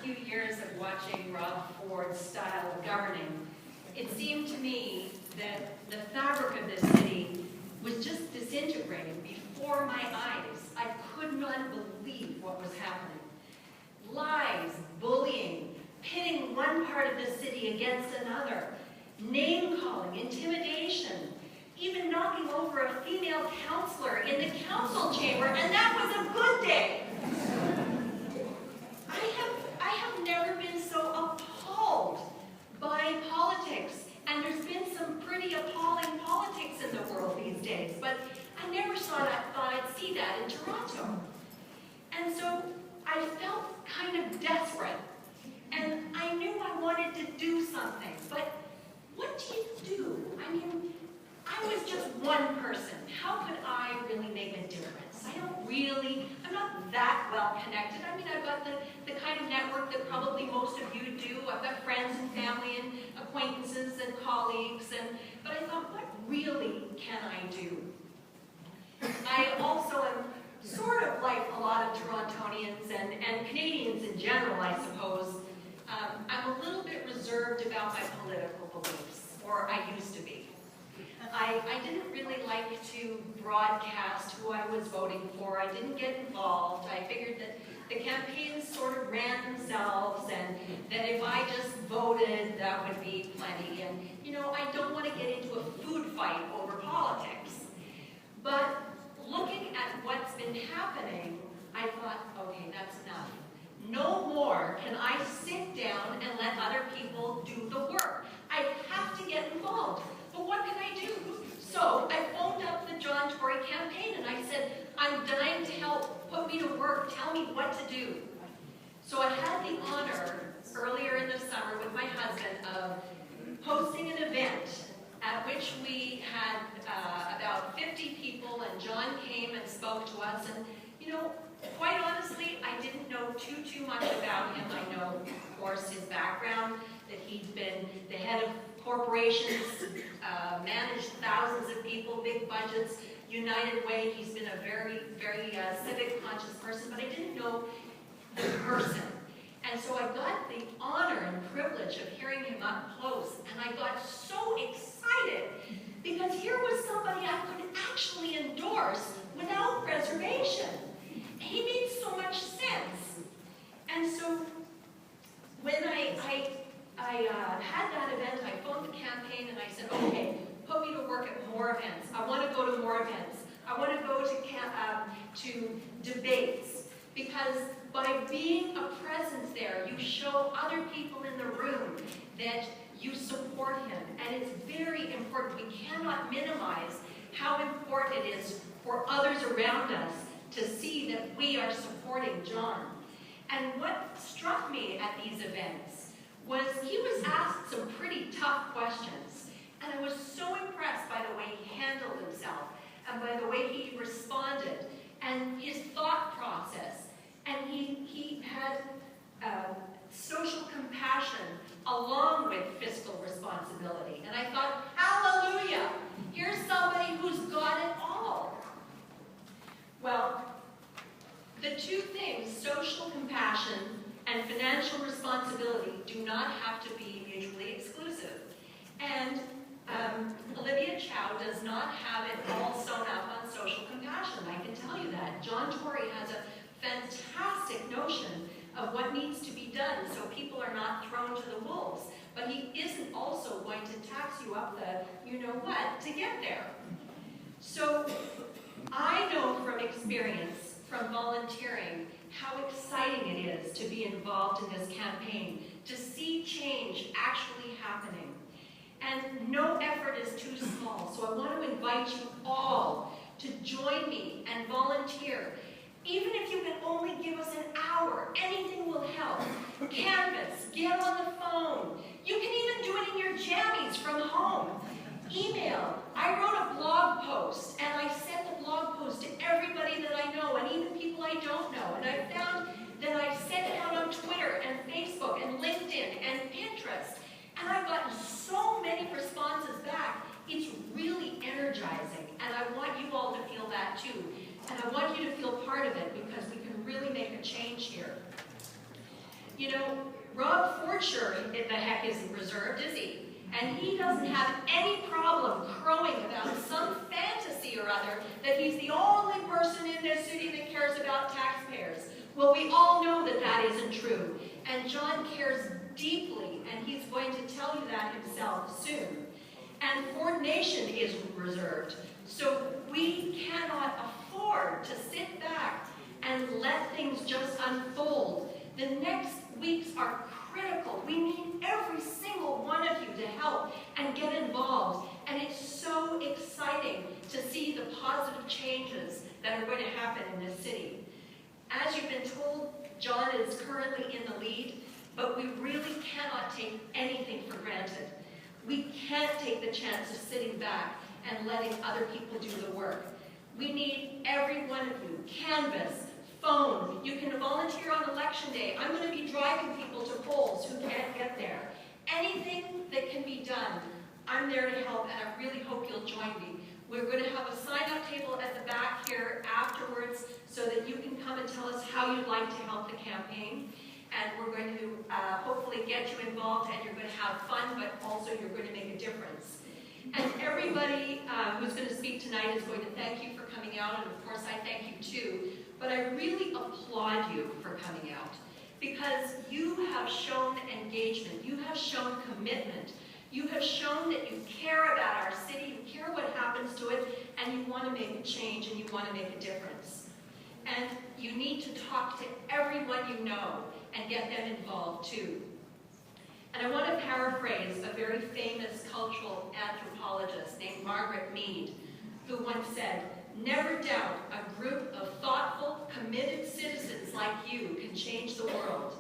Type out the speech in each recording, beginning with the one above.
few years of watching Rob Ford's style of governing, it seemed to me that the fabric of this city was just disintegrating before my eyes. I could not believe what was happening. Lies, bullying, pitting one part of the city against another, name-calling, intimidation, even knocking over a female councillor in the council chamber, and that was a good day. I have never been so appalled by politics, and there's been some pretty appalling politics in the world these days, but I never thought I'd see that in Toronto. And so I felt kind of desperate, and I knew I wanted to do something, but what do you do? I mean, I was just one person. How could I really make a difference? I'm not that well connected. I mean, I've got the kind of network that probably most of you do. I've got friends and family and acquaintances and colleagues, but I thought, what really can I do? I also am sort of like a lot of Torontonians and Canadians in general, I suppose. I'm a little bit reserved about my political beliefs, or I used to be. I didn't really like to broadcast who I was voting for. I didn't get involved. I figured that the campaigns sort of ran themselves, and that if I just voted, that would be plenty. And, you know, I don't want to get into a food fight over politics. But looking at what's been happening, I thought, okay, that's enough. No more can I sit down and let other people do the work. I have to get involved. But what can I do? So I phoned up the John Tory campaign and I said, I'm dying to help. Put me to work. Tell me what to do. So I had the honor earlier in the summer with my husband of hosting an event at which we had about 50 people, and John came and spoke to us. And, you know, quite honestly, I didn't know too much about him. I know, of course, his background, that he'd been the head of corporations, managed thousands of people, big budgets, United Way. He's been a very, very civic conscious person, but I didn't know the person. And so I got the honor and privilege of hearing him up close, and I got so excited because here was somebody I could actually endorse without reservation. He made so much sense. And so when I had that event, I phoned the campaign and I said, okay, put me to work at more events. I want to go to more events. I want to go to debates, because by being a presence there, you show other people in the room that you support him. And it's very important. We cannot minimize how important it is for others around us to see that we are supporting John. And what struck me at these events was he was asked some pretty tough questions. And I was so impressed by the way he handled himself and by the way he responded and his thought process. And he had social compassion along with fiscal responsibility. And I thought, hallelujah, here's somebody who's got it all. Well, the two things, social compassion and financial responsibility, do not have to be mutually exclusive. And Olivia Chow does not have it all sewn up on social compassion, I can tell you that. John Tory has a fantastic notion of what needs to be done so people are not thrown to the wolves. But he isn't also going to tax you up the you-know-what to get there. So I know from experience, from volunteering, how exciting it is to be involved in this campaign, to see change actually happening. And no effort is too small, so I want to invite you all to join me and volunteer. Even if you can only give us an hour, anything will help. Canvas, get on the phone. You can even do it in your jammies from home. Email. I wrote a blog post, and I sent the blog post to everybody that I know, and even people I don't know. And I found that I sent it out on Twitter and Facebook and LinkedIn and Pinterest. And I've gotten so many responses back. It's really energizing, and I want you all to feel that too. And I want you to feel part of it, because we can really make a change here. You know, Rob Forcher, the heck, isn't reserved, is he? And he doesn't have any problem crowing about some fantasy or other that he's the only person in this city that cares about taxpayers. Well, we all know that that isn't true. And John cares deeply, and he's going to tell you that himself soon. And Ford Nation is reserved. So we cannot afford to sit back and let things just unfold. The next weeks are critical. We need every single one of you to help and get involved. And it's so exciting to see the positive changes that are going to happen in this city. As you've been told, John is currently in the lead, but we really cannot take anything for granted. We can't take the chance of sitting back and letting other people do the work. We need every one of you. Canvas, phone. You can volunteer on election day. I'm going to be driving people to polls who can't get there. Anything that can be done, I'm there to help, and I really hope you'll join me. We're going to have a sign-up table at the back here afterwards so that you can come and tell us how you'd like to help the campaign. And we're going to hopefully get you involved, and you're going to have fun, but also you're going to make a difference. And everybody who's going to speak tonight is going to thank you for coming out, and of course I thank you too. But I really applaud you for coming out, because you have shown engagement, you have shown commitment, you have shown that you care about our city, you care what happens to it, and you want to make a change and you want to make a difference. And you need to talk to everyone you know and get them involved too. And I want to paraphrase a very famous cultural anthropologist named Margaret Mead, who once said, "Never doubt a group of thoughtful, committed citizens like you can change the world.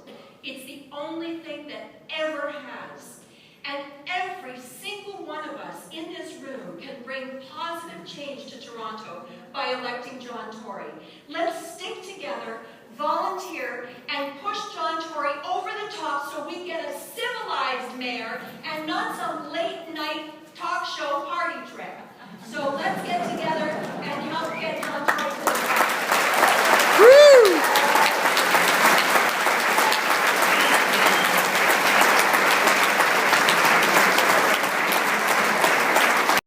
It's the only thing that ever has. And every single one of us in this room can bring positive change to Toronto by electing John Tory. Let's stick together, volunteer, and push John Tory over the top so we get a civilized mayor and not some late-night talk show party trick. So let's get together and help get John